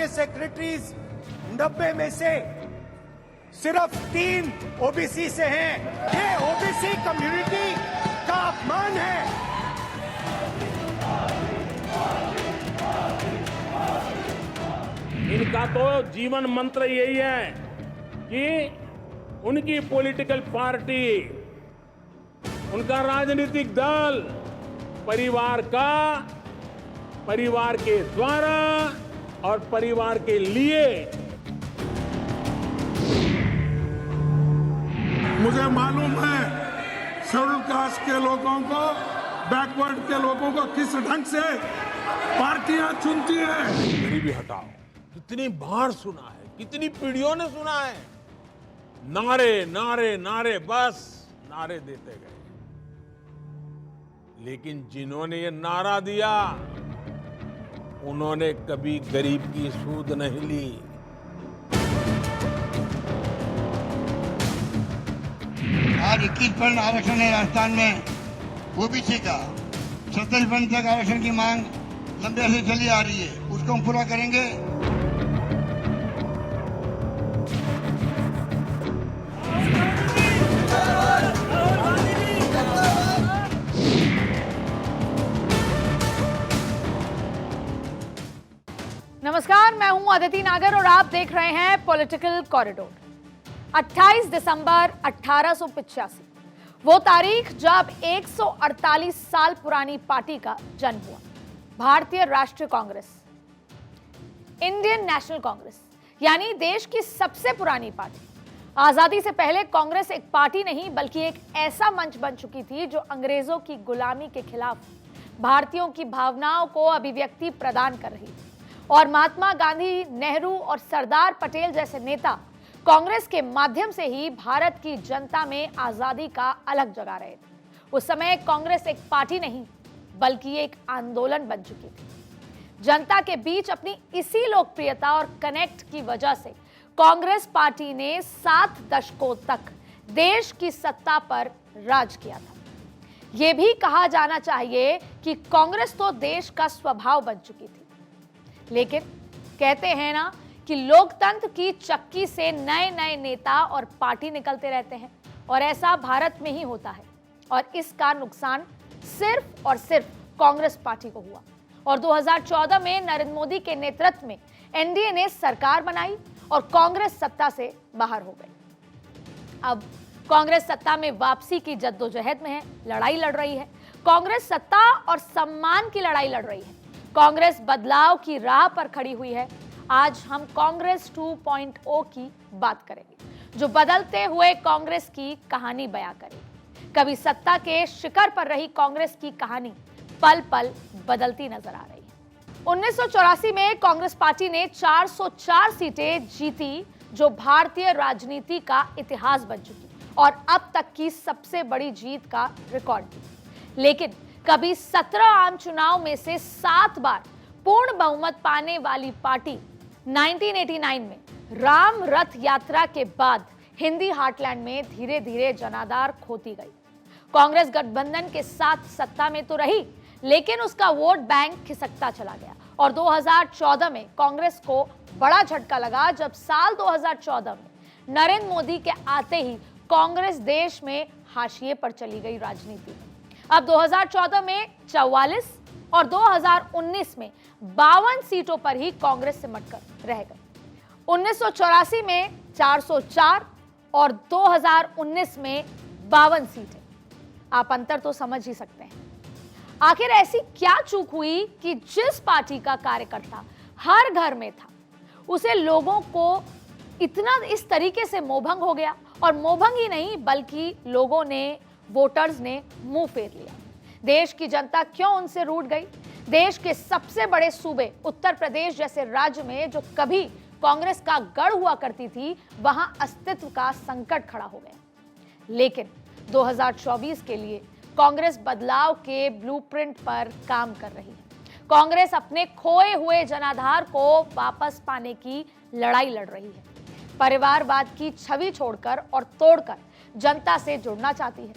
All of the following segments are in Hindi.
के सेक्रेटरीज 90 में से सिर्फ 3 ओबीसी से हैं। ये ओबीसी कम्युनिटी का अपमान है। इनका तो जीवन मंत्र यही है कि उनकी पॉलिटिकल पार्टी, उनका राजनीतिक दल परिवार के द्वारा और परिवार के लिए। मुझे मालूम है शेड्यूल कास्ट के लोगों को, बैकवर्ड के लोगों को किस ढंग से पार्टियां चुनती है। गरीबी हटाओ कितनी बार सुना है, कितनी पीढ़ियों ने सुना है। नारे नारे नारे, बस नारे देते गए। लेकिन जिन्होंने ये नारा दिया उन्होंने कभी गरीब की सूद नहीं ली। आज 21% आरक्षण है राजस्थान में ओबीसी का। 27% तक आरक्षण की मांग लंबे से चली आ रही है, उसको हम पूरा करेंगे। नमस्कार, मैं हूं अदिति नागर और आप देख रहे हैं पॉलिटिकल कॉरिडोर। 28 दिसंबर 1885 वो तारीख जब 148 साल पुरानी पार्टी का जन्म हुआ। भारतीय राष्ट्रीय कांग्रेस, इंडियन नेशनल कांग्रेस, यानी देश की सबसे पुरानी पार्टी। आजादी से पहले कांग्रेस एक पार्टी नहीं बल्कि एक ऐसा मंच बन चुकी थी जो अंग्रेजों की गुलामी के खिलाफ भारतीयों की भावनाओं को अभिव्यक्ति प्रदान कर रही थी। और महात्मा गांधी, नेहरू और सरदार पटेल जैसे नेता कांग्रेस के माध्यम से ही भारत की जनता में आजादी का अलग जगा रहे थे। उस समय कांग्रेस एक पार्टी नहीं बल्कि एक आंदोलन बन चुकी थी। जनता के बीच अपनी इसी लोकप्रियता और कनेक्ट की वजह से कांग्रेस पार्टी ने 7 दशकों तक देश की सत्ता पर राज किया था। यह भी कहा जाना चाहिए कि कांग्रेस तो देश का स्वभाव बन चुकी थी। लेकिन कहते हैं ना कि लोकतंत्र की चक्की से नए नए नेता और पार्टी निकलते रहते हैं, और ऐसा भारत में ही होता है। और इसका नुकसान सिर्फ और सिर्फ कांग्रेस पार्टी को हुआ। और 2014 में नरेंद्र मोदी के नेतृत्व में एनडीए ने सरकार बनाई और कांग्रेस सत्ता से बाहर हो गई। अब कांग्रेस सत्ता में वापसी की जद्दोजहद में है, लड़ाई लड़ रही है। कांग्रेस सत्ता और सम्मान की लड़ाई लड़ रही है। कांग्रेस बदलाव की राह पर खड़ी हुई है। आज हम कांग्रेस 2.0 की बात करेंगे, जो बदलते हुए कांग्रेस की कहानी बयां करेगी। कभी सत्ता के शिखर पर रही कांग्रेस की कहानी पल पल बदलती नजर आ रही है। 1984 में कांग्रेस पार्टी ने 404 सीटें जीती, जो भारतीय राजनीति का इतिहास बन चुकी और अब तक की सबसे बड़ी जीत का रिकॉर्ड थी। लेकिन कभी 17 आम चुनाव में से 7 बार पूर्ण बहुमत पाने वाली पार्टी 1989 में राम रथ यात्रा के बाद हिंदी हार्टलैंड में धीरे धीरे जनाधार खोती गई। कांग्रेस गठबंधन के साथ सत्ता में तो रही, लेकिन उसका वोट बैंक खिसकता चला गया। और 2014 में कांग्रेस को बड़ा झटका लगा, जब साल 2014 में नरेंद्र मोदी के आते ही कांग्रेस देश में हाशिए पर चली गई राजनीति में। अब 2014 में 44 और 2019 में 52 सीटों पर ही कांग्रेस सिमटकर रह गई। 1984 में 404 और 2019 में 52 सीटें। आप अंतर तो समझ ही सकते हैं। आखिर ऐसी क्या चूक हुई कि जिस पार्टी का कार्यकर्ता हर घर में था, उसे लोगों को इतना इस तरीके से मोहभंग हो गया। और मोहभंग ही नहीं बल्कि लोगों ने, वोटर्स ने मुंह फेर लिया। देश की जनता क्यों उनसे रूठ गई? देश के सबसे बड़े सूबे उत्तर प्रदेश जैसे राज्य में जो कभी कांग्रेस का गढ़ हुआ करती थी, वहां अस्तित्व का संकट खड़ा हो गया। लेकिन 2024 के लिए कांग्रेस बदलाव के ब्लूप्रिंट पर काम कर रही है। कांग्रेस अपने खोए हुए जनाधार को वापस पाने की लड़ाई लड़ रही है। परिवारवाद की छवि छोड़कर और तोड़कर जनता से जुड़ना चाहती है।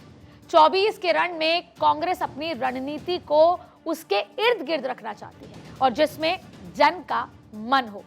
24 के रण में कांग्रेस अपनी रणनीति को उसके इर्द गिर्द रखना चाहती है, और जिसमें जन का मन हो।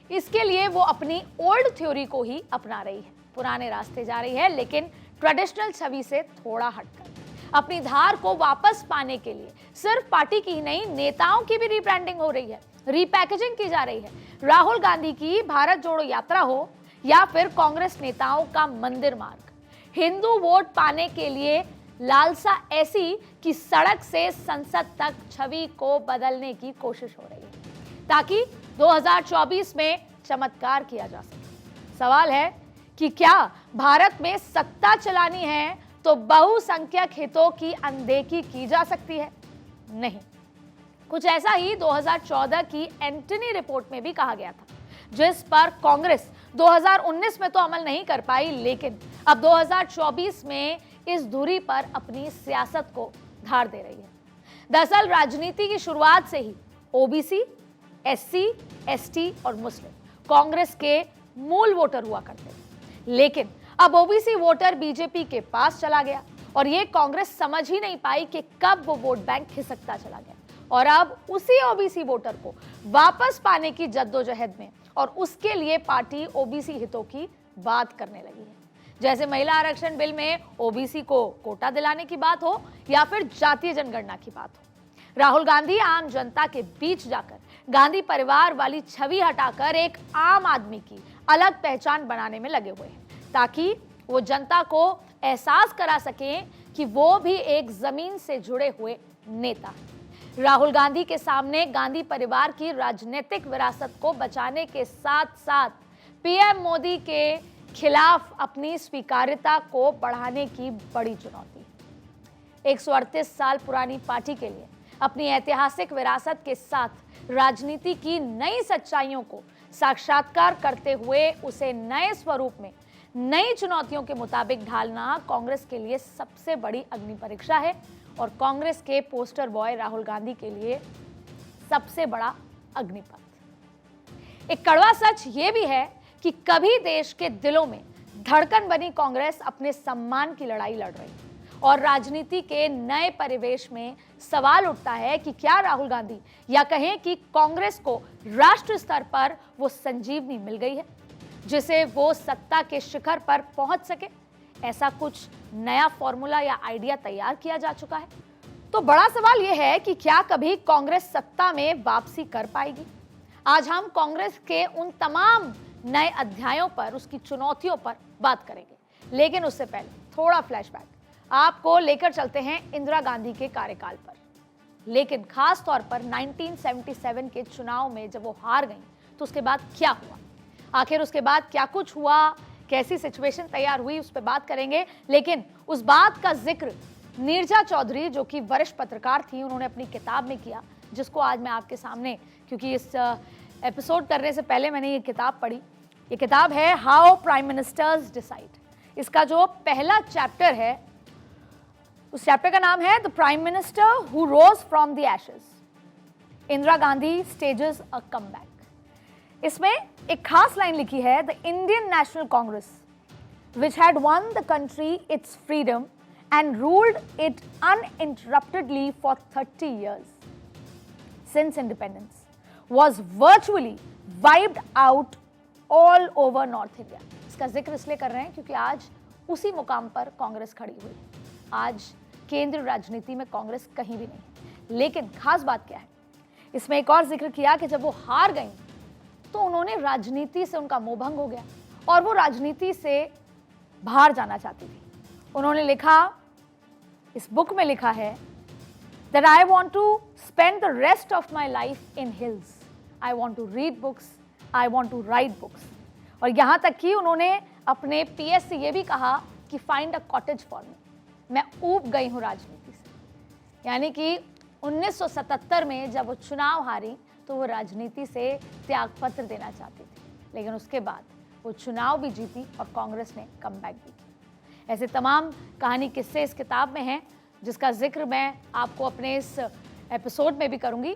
इसके लिए वो अपनी ओल्ड थ्योरी को ही अपना रही है, पुराने रास्ते जा रही है, लेकिन ट्रेडिशनल छवि से थोड़ा हटकर। अपनी धार को वापस पाने के लिए सिर्फ पार्टी की ही नहीं, नेताओं की भी रीब्रांडिंग हो रही है, रीपैकेजिंग की जा रही है। राहुल गांधी की भारत जोड़ो यात्रा हो या फिर कांग्रेस नेताओं का मंदिर मार्ग, हिंदू वोट पाने के लिए लालसा ऐसी कि सड़क से संसद तक छवि को बदलने की कोशिश हो रही है ताकि 2024 में चमत्कार किया जा सके। सवाल है कि क्या भारत में सत्ता चलानी है तो बहुसंख्यक हितों की अनदेखी की जा सकती है? नहीं। कुछ ऐसा ही 2014 की एंटनी रिपोर्ट में भी कहा गया था, जिस पर कांग्रेस 2019 में तो अमल नहीं कर पाई, लेकिन अब 2024 में इस धुरी पर अपनी सियासत को धार दे रही है। दरअसल राजनीति की शुरुआत से ही ओबीसी, एससी, एसटी और मुस्लिम कांग्रेस के मूल वोटर हुआ करते थे, लेकिन अब ओबीसी वोटर बीजेपी के पास चला गया और ये कांग्रेस समझ ही नहीं पाई कि कब वो वोट बैंक खिसकता चला गया, और अब उसी ओबीसी वोटर को वापस पाने की जद्दोजहद में और उसके लिए पार्टी ओबीसी हितों की बात करने लगी है। जैसे महिला आरक्षण बिल में ओबीसी को कोटा दिलाने की बात हो या फिर जातीय जनगणना की बात हो। राहुल गांधी आम जनता के बीच जाकर गांधी परिवार वाली छवि हटाकर एक आम आदमी की अलग पहचान बनाने में लगे हुए हैं, ताकि वो जनता को एहसास करा सकें कि वो भी एक जमीन से जुड़े हुए नेता हैं। राहुल गांधी के सामने गांधी परिवार की राजनीतिक विरासत को बचाने के साथ साथ पीएम मोदी के खिलाफ अपनी स्वीकार्यता को बढ़ाने की बड़ी चुनौती। 138 साल पुरानी पार्टी के लिए अपनी ऐतिहासिक विरासत के साथ राजनीति की नई सच्चाइयों को साक्षात्कार करते हुए उसे नए स्वरूप में नई चुनौतियों के मुताबिक ढालना कांग्रेस के लिए सबसे बड़ी अग्नि परीक्षा है और कांग्रेस के पोस्टर बॉय राहुल गांधी के लिए सबसे बड़ा अग्निपथ। एक कड़वा सच ये भी है कि कभी देश के दिलों में धड़कन बनी कांग्रेस अपने सम्मान की लड़ाई लड़ रही है और राजनीति के नए परिवेश में सवाल उठता है कि क्या राहुल गांधी या कहें कि कांग्रेस को राष्ट्र स्तर पर वो संजीवनी मिल गई है जिसे वो सत्ता के शिखर पर पहुंच सके? ऐसा कुछ नया फॉर्मूला या आइडिया तैयार किया जा चुका है? तो बड़ा सवाल यह है कि क्या कभी कांग्रेस सत्ता में वापसी कर पाएगी? आज हम कांग्रेस के उन तमाम नए अध्यायों पर, उसकी चुनौतियों पर बात करेंगे, लेकिन उससे पहले थोड़ा फ्लैशबैक आपको लेकर चलते हैं इंदिरा गांधी के कार्यकाल पर, लेकिन खास तौर पर 1977 के चुनाव में जब वो हार गई तो उसके बाद क्या हुआ, आखिर उसके बाद क्या कुछ हुआ, कैसी सिचुएशन तैयार हुई, उस पर बात करेंगे। लेकिन उस बात का जिक्र नीरजा चौधरी, जो कि वरिष्ठ पत्रकार थी, उन्होंने अपनी किताब में किया, जिसको आज मैं आपके सामने, क्योंकि इस एपिसोड करने से पहले मैंने ये किताब पढ़ी। ये किताब है हाउ प्राइम मिनिस्टर्स डिसाइड। इसका जो पहला चैप्टर है, उस चैप्टर का नाम है the prime minister who rose from the ashes, Indira Gandhi stages a comeback. इसमें एक खास लाइन लिखी है, the Indian National Congress which had won the country its freedom and ruled it uninterruptedly for 30 years since independence was virtually wiped out all over North India। इसका जिक्र इसलिए कर रहे हैं क्योंकि आज उसी मुकाम पर कांग्रेस खड़ी हुई है। आज केंद्रीय राजनीति में कांग्रेस कहीं भी नहीं। लेकिन खास बात क्या है, इसमें एक और जिक्र किया कि जब वो हार गई तो उन्होंने राजनीति से, उनका मोहभंग हो गया और वो राजनीति से बाहर जाना चाहती थी। उन्होंने लिखा, इस बुक में लिखा है, that I want to spend the rest of my life in hills. I want to read books. I want to write books. और यहाँ तक कि उन्होंने अपने पीएस से ये भी कहा कि find a cottage for me. मैं ऊब गई हूँ राजनीति से। यानी कि 1977 में जब वो चुनाव हारी तो वो राजनीति से त्यागपत्र देना चाहती थी, लेकिन उसके बाद वो चुनाव भी जीती और कांग्रेस ने कमबैक भी की। ऐसे तमाम कहानी किस्से इस किताब में हैं, जिसका जिक्र मैं आपको अपने इस एपिसोड में भी करूंगी।